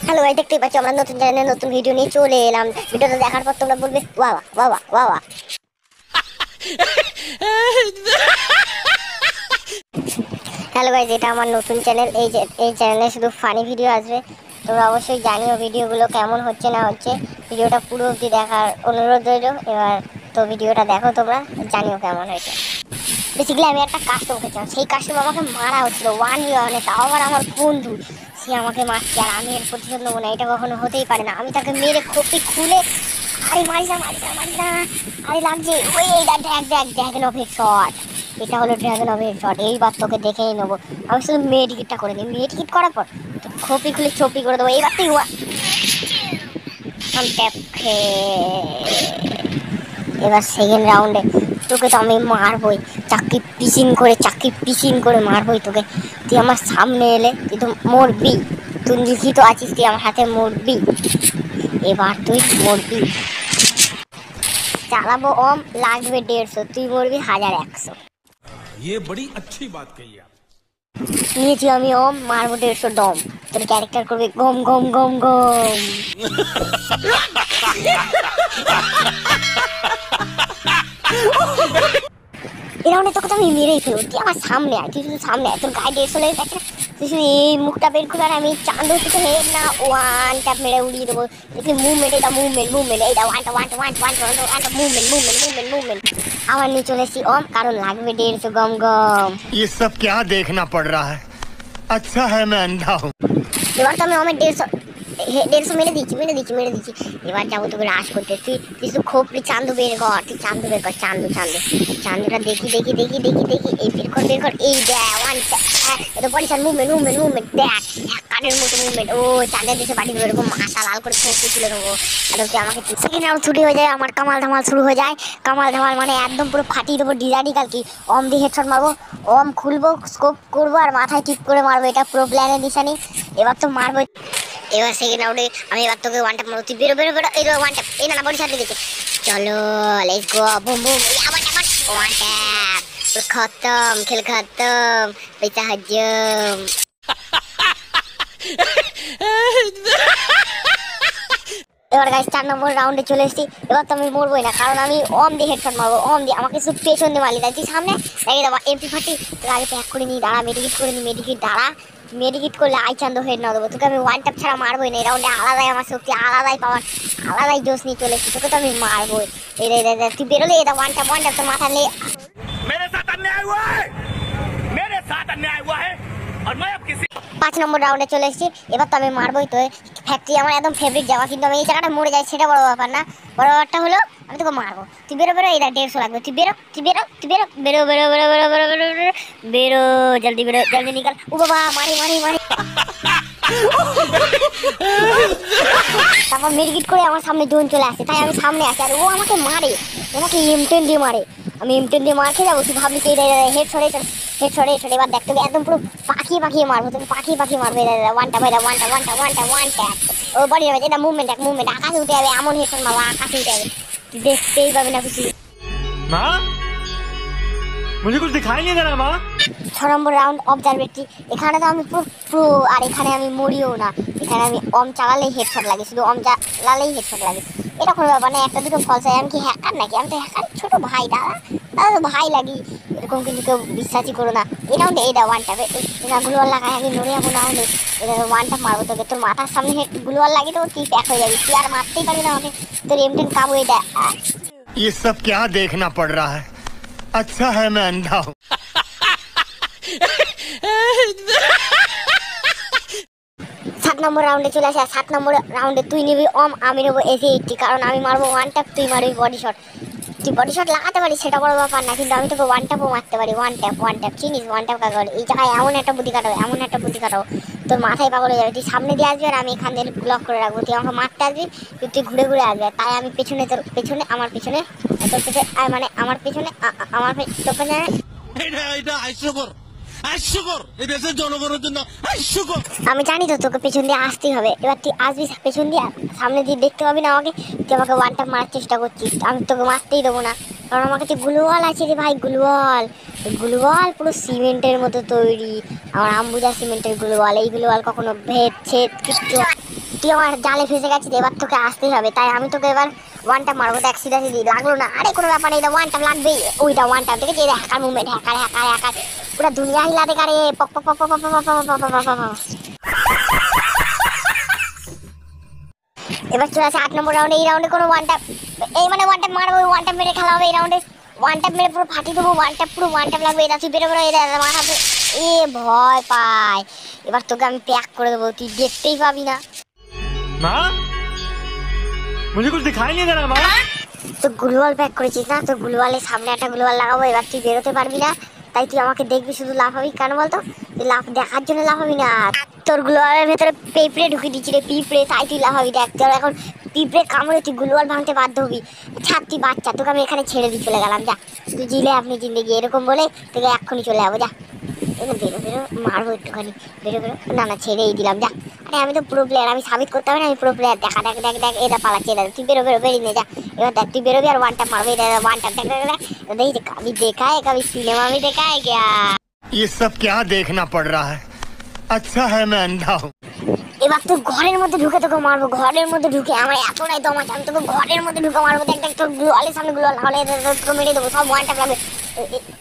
Hello ভাই, দেখতেই পাচ্ছ আমরা নতুন চ্যানেলে নতুন ভিডিও নিয়ে চলে এলাম। ভিডিওটা দেখার পর তোমরা বলবে ওয়া ওয়া ওয়া ওয়া ওয়া। হ্যালো গাইস, এটা আমার নতুন চ্যানেল। এই চ্যানেলে শুধু ফানি ভিডিও আসবে। তোমরা অবশ্যই জানিও ভিডিওগুলো কেমন হচ্ছে না হচ্ছে। ভিডিওটা পুরো অবধি দেখার অনুরোধ রইল। এবার তো ভিডিওটা দেখো, তোমরা জানিও কেমন হয়েছে। বেসিক্যালি আমি একটা কাস্টম খেয়েছিলাম, সেই কাস্টম আমাকে মারা হচ্ছিল 1v1, তাও আবার আমার বন্ধু। সে আমাকে মারছে আর আমি এর প্রতিশোধ নেবো না, এটা কখনো হতেই পারে না। আমি তাকে মেরে খোপি খুলে, আরে মারিস না মারিস না মারিস না, আরে লাগছে ওই এইটা ড্র্যাগন অফ শট। এটা হলো ড্র্যাগন অফ শট। এইবার তোকে দেখেই নেবো। আমি শুধু মেডিকিটটা করে নিই, মেডিকিট করার পর তো খোপি খুলে চপি করে দেবো। এইবার তুই ট্যাপ খেয়ে এবার সেকেন্ড রাউন্ডে তোকে তো আমি মারবই, চাকরি পিচিং করে মারবই তোকে। তুই আমার সামনে এলে তুই তো মরবি। তুই লিখিত আছিস, তুই আমার হাতে মরবি। এবার তুই মরবি। চালাবো ওম, লাগবে 150, তুই মরবি 1100। ये बड़ी अच्छी बात कही आप। নিয়েছি আমি ওম, মারবো 150 ডম। তোর ক্যারেক্টার করবে গম গম গম গম। এই রাউন্ডে তোকে তো আমি মেরেই ফেলবো। তুই আমার সামনে আয়, তুই শুধু সামনে আয়। তোর গায়ে 150 লেগে গেছে, তুই শুধু এই মুখটা বের করে আর আমি চাঁদো থেকে হেড না ওয়ান ট্যাপ মেরে উড়িয়ে দেবো। দেখি মুভমেন্ট, এটা মুভমেন্ট এইটা ওয়ান মুভমেন্ট। আমার নিয়ে চলে এসেছি ওম, কারণ লাগবে 150 গম গম। ये सब क्या देखना पड़ रहा है। अच्छा है मैं अंधा हूँ। এবার তো আমি আমার 150 মেরে দিচ্ছি। এবার যাবো তোকে রাশ করতে। তুই শুধু খোপড়ি চান্দু বের কর, তুই চান্দু বের কর, চান্দুটা দেখি। এই বের কর এই দেখ ওয়ান এটা পরিচার মুভমেন্ট দেখ, এক কাঠের মতো মুভমেন্ট। ও চাঁদের দেশে বাড়ি দেবো, এরকম মাথা লাল করে খোপড়ি তুলে দেবো। আর তুই আমাকে সেকেন্ড রাউন্ড ছুটি হয়ে যায়, আমার কামাল ধামাল শুরু হয়ে যায়। কামাল ধামাল মানে একদম পুরো ফাটিয়ে দেবো ডিজাইনিকাল। কি ওম দিয়ে হেডশট মারবো, ওম খুলবো, স্কোপ করবো আর মাথায় টিপ করে মারবো। এটা পুরো প্ল্যানের দিশানি। এবার তো মারবো। এবার সেকেন্ড রাউন্ডে আমি এবার তোকে ওয়ান ট্যাপ মারবো। তুই বেরো এই ওয়ান ট্যাপ, এই না বডি সাথে দিয়েছে। চলো let's go, broom one tap খতম, খেল খতম, পয়সা হজম। এবার গাইস 4 নম্বর রাউন্ডে চলে এসেছি। এবার তো আমি মরবোই না, কারণ আমি ওম দিয়ে হেডশট মারবো। ওম দিয়ে আমাকে শুধু পেছন দিয়ে মারলি, তাই তুই সামনে দেখে দেবো MP40। তোকে আগে প্যাক করে নিই, দাঁড়া মেডিকেট করে নিই। মেডিকেট করলে আই চান্দ হেড না দেবো। তোকে আমি ওয়ান ট্যাপ ছাড়া মারবোই না। এই রাউন্ডে আলাদাই আমার শক্তি, আলাদাই পাওয়ার, আলাদাই জোশ নিয়ে চলে এসেছি। তোকে তো আমি মারবোই। এই তুই বেরোলে এটা ওয়ান ট্যাপ তোর মাথা নিয়ে। मेरे साथ अन्याय हुआ है, मेरे साथ अन्याय हुआ है और मैं अब किसी 5 নম্বর রাউন্ডে চলে এসেছি। এবার তো আমি মারবোই। তো ফ্যাক্টরি আমার একদম ফেভারিট জায়গা, কিন্তু আমি এই জায়গাটা মরে যাই সেটা বড় ব্যাপার না। বড় ব্যাপারটা হলো আমি তোকে মারবো। তুই বেরো এটা 150 লাগবে। তুই বেরো জলদি নিকাল। ও বাবা মারি। তারপর মেডিকেট করে আমার সামনে জোন চলে আসে, তাই আমি সামনে আসি আর ও আমাকে মারে। আমাকে M10 দিয়ে মারে। আমি M10 দিয়ে মার খেয়ে যাবো। তুই ভাবলি কি হেড ছড়ে। এবার দেখ তোকে একদম পুরো পাখিয়ে মারবো। তোকে পাখিয়ে মারবে। ওয়ান ট্যাপ ও বডি যাবে। এটা মুভমেন্ট আকাশে উঠে যাবে। এমন হেডশট মারবো, আকাশে উঠে যাবে। তুই দেখতেই পাবে না কিছু। माँ मुझे कुछ दिखाई नहीं दे रहा माँ। 6 নম্বর রাউন্ড অবজারভেটরি। এখানে তো আমি পুরো আর এখানে আমি মরিও না। এখানে আমি ওম চালালেই হেডশট লাগে, শুধু ওম চালালেই হেডশট লাগে। এটা কোনো ব্যাপার না, একটা দুটো ফলস হয়। আমি কি হ্যাকার নাকি? আমি তো হ্যাকার ছোট ভাই, দাদা তো ভাই লাগি। এরকম কিন্তু কেউ বিশ্বাসই করো না। এই রাউন্ডে এটা ওয়ান ট্যাপে গুলোয়াল লাগায় আমি নড়ে যাবো না হলে। এটা ওয়ান ট্যাপ মারবো তোকে। তোর মাথার সামনে গুলোয়াল লাগে তো তুই প্যাক হয়ে যাবি। তুই আর মারতেই পারবি না আমাকে। তোর M10 কাবু। এটা ये सब क्या देखना पड़ रहा है। अच्छा है मैं अंधा हूँ। 7 নম্বর রাউন্ডে চলে আসে। 7 নম্বর রাউন্ডে তুই নিবি ওম, আমি নেবো AC80, কারণ আমি মারবো ওয়ান ট্যাপ, তুই মারবি বডি শট। তুই বডি শট লাগাতে পারিস সেটা বড় ব্যাপার না, কিন্তু আমি তোকে ওয়ান ট্যাপও মারতে পারি। ওয়ান ট্যাপ চিনিস ওয়ান ট্যাপ কাকে বলে? এই জায়গায় এমন একটা বুদ্ধি কাটাবো তোর মাথায় পাগল হয়ে যাবে। তুই সামনে দিয়ে আসবি আর আমি এখান থেকে ব্লক করে রাখবো। তুই আমাকে মারতে আসবি, তুই ঘুরে আসবি। তাই আমি পেছনে তোর পেছনে আমার পেছনে তোর পেছনে মানে আমার পেছনে তোর পেছনে। এটা হাস্যকর এই দেশের জনগণের জন্য হাস্যকর। আমি জানি তো তোকে পেছন দিয়ে আসতেই হবে। এবার তুই আসবি পেছন দিয়ে, সামনে দিয়ে দেখতে পাবি না আমাকে। তুই আমাকে ওয়ান ট্যাপ মারার চেষ্টা করছিস, আমি তোকে মারতেই দেবো না, কারণ আমার কাছে গ্লুওয়াল আছে রে ভাই। গ্লুওয়াল পুরো সিমেন্টের মতো তৈরি। আমার আম্বুজা সিমেন্টের গ্লুওয়াল। এই গ্লুওয়াল কখনো ভেদ ছেদ কিচ্ছু তুই আমার জালে ফেসে গেছিস, এবার তোকে আসতেই হবে। তাই আমি তোকে এবার ওয়ান ট্যাপ মারবো। দেখ সিধা সিধি লাগলো না, আরে কোনো ব্যাপার নেই, এটা ওয়ান ট্যাপ লাগবেই। ওইটা ওয়ান ট্যাপ দেখেছি, এটা hacker movement, hacker hacker hacker পুরো দুনিয়া হিলা দেখা রে। পক পক পক পক পক পক পক পক পক পক পক। এবার চলে আসে 8 নম্বর রাউন্ডে। এই রাউন্ডে কোনো ওয়ান ট্যাপ, এই মানে ওয়ান ট্যাপ মারবো, ওয়ান ট্যাপ মেরে খেলা হবে এই রাউন্ডে। ওয়ান ট্যাপ মেরে পুরো ফাটিয়ে দেবো, ওয়ান ট্যাপ পুরো ওয়ান ট্যাপ লাগবে। এটা তুই বেরো বেরো, এটা মাথা এ ভয় পায়। এবার তোকে আমি প্যাক করে দেবো, তুই দেখতেই পাবি না। माँ मुझे कुछ दिखाई नहीं दे रहा माँ। তো গ্লুয়াল প্যাক করেছিস না, তো গ্লুয়ালের সামনে একটা গ্লুয়াল লাগাবো। এবার তুই বেরোতে পারবি না, তাই তুই আমাকে দেখবি শুধু লাফাবি। কেন বলতো? তুই লাফ দেখার জন্য লাফাবি না, তোর গ্লুয়ালের ভেতরে পিঁপড়ে ঢুকিয়ে দিচ্ছি রে, পিঁপড়ে, তাই তুই লাফাবি। দেখ তোর এখন পিঁপড়ে কামড়ে তুই গ্লুয়াল ভাঙতে বাধ্য হবি। ছাড় তুই বাচ্চা, তোকে আমি এখানে ছেড়ে দিয়ে চলে গেলাম। যা তুই জিলে আপনি জিন্দেগি, এরকম বলে তোকে এক্ষুনি চলে যাবো। যা বেরো বেরো, মারবো একটুখানি, বেরো বেরো। না না ছেড়েই দিলাম, যা। আরে আমি তো প্রো প্লেয়ার, আমি সাবিত করতে হবে না আমি প্রো প্লেয়ার। দেখা দেখ দেখ দেখ, এটা পালাচ্ছে, এটা তুই বেরো বেরো, বেরিয়ে নে যা। এবার দেখ তুই বেরোবি আর ওয়ান ট্যাপ মারবি, এটা ওয়ান ট্যাপ দেখ দেখ দেখ। देखिए कभी देखा है, कभी सिनेमा में देखा है क्या? ये सब क्या देखना पड़ रहा है? अच्छा है मैं अंधा हूँ। এবার তুই ঘরের মধ্যে ঢুকে তোকে মারবো, ঘরের মধ্যে ঢুকে। আমার এতটাই দম আছে, আমি তোকে ঘরের মধ্যে ঢুকে মারবো। দেখ দেখ তোর গ্লুয়ালের সামনে গ্লুয়াল লাগালে তোকে মেরে দেবো, সব ওয়ান ট্যাপ লাগবে।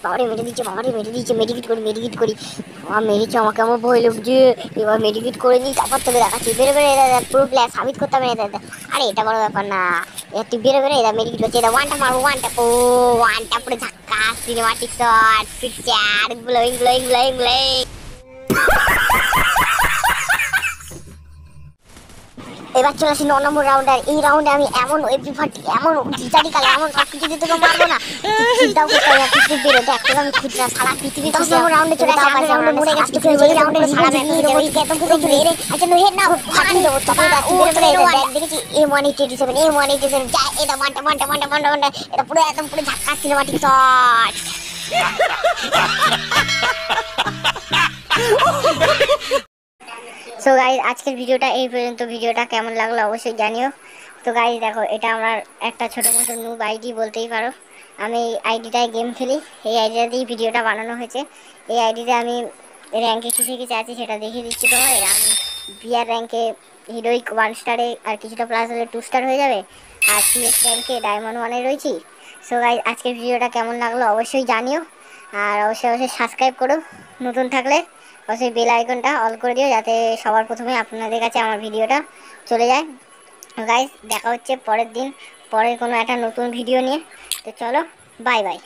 বাবারে মেরে দিচ্ছে, বাবারে মেরে দিচ্ছে। মেডিকেট করি, মেডিকেট করি। আমার মেরেছে, আমাকে আমার ভয় লাগছে। এবার মেডিকেট করে দিই, তারপর তোকে দেখাচ্ছি। বেরো বেরো, এটা পুরো প্লেয়ার সাবিত করতে হবে না। আরে এটা বড় ব্যাপার না, এবার তুই বেরো বেরো, এটা মেডিকেট করছে। এটা ওয়ান ট্যাপ মারবো, ওয়ান ট্যাপ। ও ওয়ান ট্যাপ পুরো ধাক্কা, cinematic shot, picture, glowing glowing glowing glowing. এবার চলে আসি 9 নম্বর রাউন্ডে। আর এই রাউন্ডে আমি এমন এপি ফাটি, এমন গিটারি কালে, এমন সব কিছু দিয়ে তোকে মারবো না, চিন্তাও করতে হবে না। তুই বেরো, দেখ তোকে আমি খুঁজছি না, সারা পৃথিবী। 10 নম্বর রাউন্ডে চলে আসি, আমার রাউন্ডে মরে গেছে। তুই এই রাউন্ডে সারা ম্যাচ ওই এত পুরো ঘুরে। আচ্ছা নো হেড না, ফাটিয়ে দেবো তখন। তুই বেরো বেরো, দেখ দেখেছি M187, M187 যা। এটা ওয়ানটা ওয়ানটা ওয়ানটা ওয়ানটা ওয়ানটা, এটা পুরো একদম পুরো ধাক্কা, সিনেমাটিক শট। সো গাইজ আজকের ভিডিওটা এই পর্যন্ত। ভিডিওটা কেমন লাগলো অবশ্যই জানিও। তো গাইজ দেখো, এটা আমার একটা ছোটো মতো নুব আইডি বলতেই পারো। আমি এই আইডিটায় গেম খেলি, এই আইডিটা দিয়েই ভিডিওটা বানানো হয়েছে। এই আইডিতে আমি র্যাঙ্কে কী থেকে আছি সেটা দেখিয়ে দিচ্ছি তোমার। আমি বিআর র্যাঙ্কে হিরোইক 1 স্টারে, আর কিছুটা প্লাস হলে 2 স্টার হয়ে যাবে। আর CS র্যাঙ্কে ডায়মন্ড 1-এ রয়েছি। সো গাইজ আজকের ভিডিওটা কেমন লাগলো অবশ্যই জানিও। আর অবশ্যই সাবস্ক্রাইব করো, নতুন থাকলে অবশ্যই বেল আইকনটা অল করে দিও, যাতে সবার প্রথমে আপনাদের কাছে আমার ভিডিওটা চলে যায়। গাইস দেখা হচ্ছে পরের দিন, পরের কোনো একটা নতুন ভিডিও নিয়ে। তো চলো, বাই বাই।